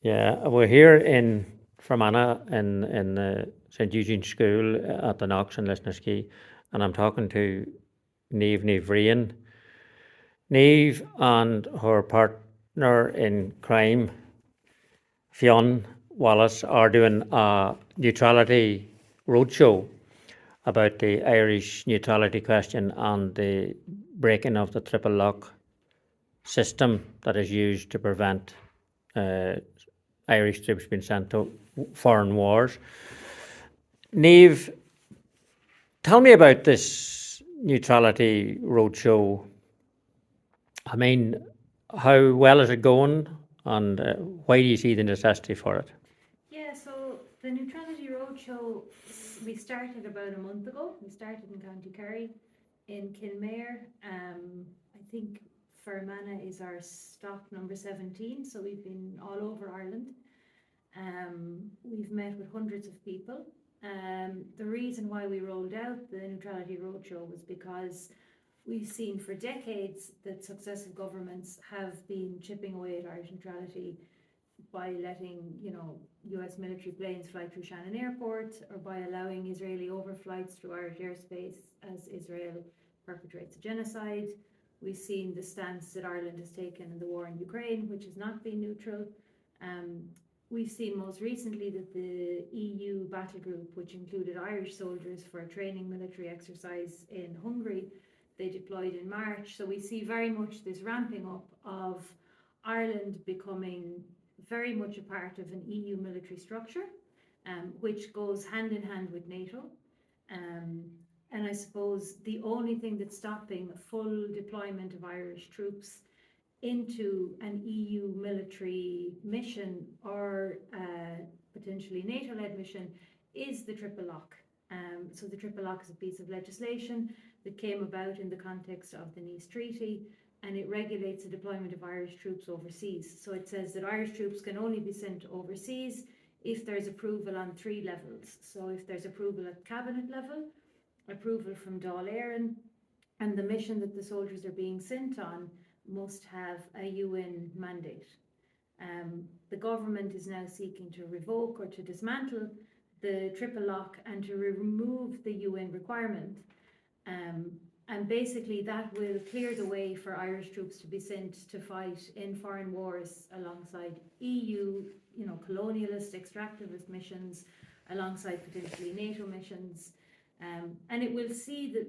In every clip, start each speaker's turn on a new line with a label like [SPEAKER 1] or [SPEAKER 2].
[SPEAKER 1] Yeah, we're here in Fermanagh in the St Eugene School at the Knox in Lisnaskey, and I'm talking to Niamh Bhriain. Niamh and her partner in crime, Fionn Wallace, are doing a neutrality roadshow about the Irish neutrality question and the breaking of the triple lock system that is used to prevent Irish troops being sent to foreign wars. Niamh, tell me about this neutrality roadshow. I mean, how well is it going, and why do you see the necessity for it?
[SPEAKER 2] Yeah, so the Neutrality Roadshow, we started about a month ago. We started in County Kerry, in Kinmare. I think Fermanagh is our stop number 17, so we've been all over Ireland. We've met with hundreds of people. The reason why we rolled out the Neutrality Roadshow was because we've seen for decades that successive governments have been chipping away at Irish neutrality by letting, US military planes fly through Shannon Airport, or by allowing Israeli overflights through Irish airspace as Israel perpetrates a genocide. We've seen the stance that Ireland has taken in the war in Ukraine, which has not been neutral. We've seen most recently that the EU battle group, which included Irish soldiers for a training military exercise in Hungary, they deployed in March. So we see very much this ramping up of Ireland becoming very much a part of an EU military structure, which goes hand in hand with NATO. And I suppose the only thing that's stopping full deployment of Irish troops into an EU military mission or potentially NATO-led mission is the triple lock. So the triple lock is a piece of legislation that came about in the context of the Nice Treaty, and it regulates the deployment of Irish troops overseas. So it says that Irish troops can only be sent overseas if there's approval on 3 levels. So if there's approval at cabinet level, approval from Dáil Éireann, and the mission that the soldiers are being sent on must have a UN mandate. The government is now seeking to revoke or to dismantle the triple lock and to remove the UN requirement. And basically that will clear the way for Irish troops to be sent to fight in foreign wars alongside EU, colonialist, extractivist missions, alongside potentially NATO missions. And it will see that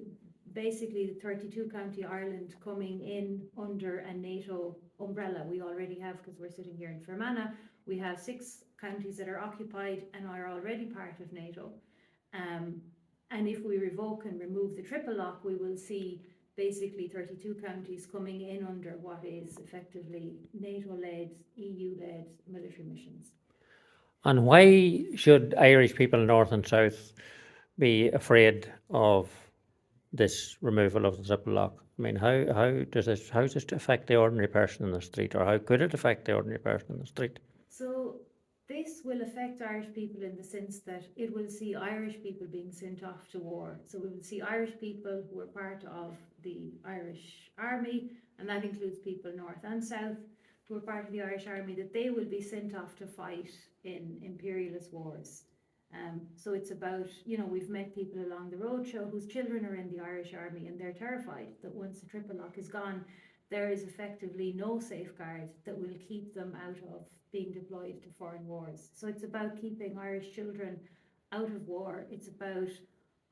[SPEAKER 2] basically the 32 county Ireland coming in under a NATO umbrella. We already have, because we're sitting here in Fermanagh, we have 6 counties that are occupied and are already part of NATO. And if we revoke and remove the triple lock, we will see basically 32 counties coming in under what is effectively NATO-led, EU-led military missions.
[SPEAKER 1] And why should Irish people north and south be afraid of this removal of the triple lock? I mean, how does this affect the ordinary person in the street, or how could it affect the ordinary person in the street?
[SPEAKER 2] So this will affect Irish people in the sense that it will see Irish people being sent off to war. So we will see Irish people who are part of the Irish Army, and that includes people north and south, who are part of the Irish Army, that they will be sent off to fight in imperialist wars. So it's about, we've met people along the roadshow whose children are in the Irish Army, and they're terrified that once the triple lock is gone, there is effectively no safeguard that will keep them out of being deployed to foreign wars. So it's about keeping Irish children out of war. It's about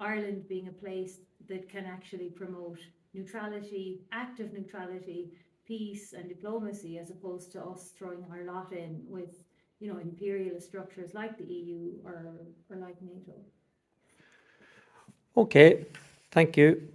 [SPEAKER 2] Ireland being a place that can actually promote neutrality, active neutrality, peace and diplomacy, as opposed to us throwing our lot in with, imperialist structures like the EU or like NATO.
[SPEAKER 1] Okay, thank you.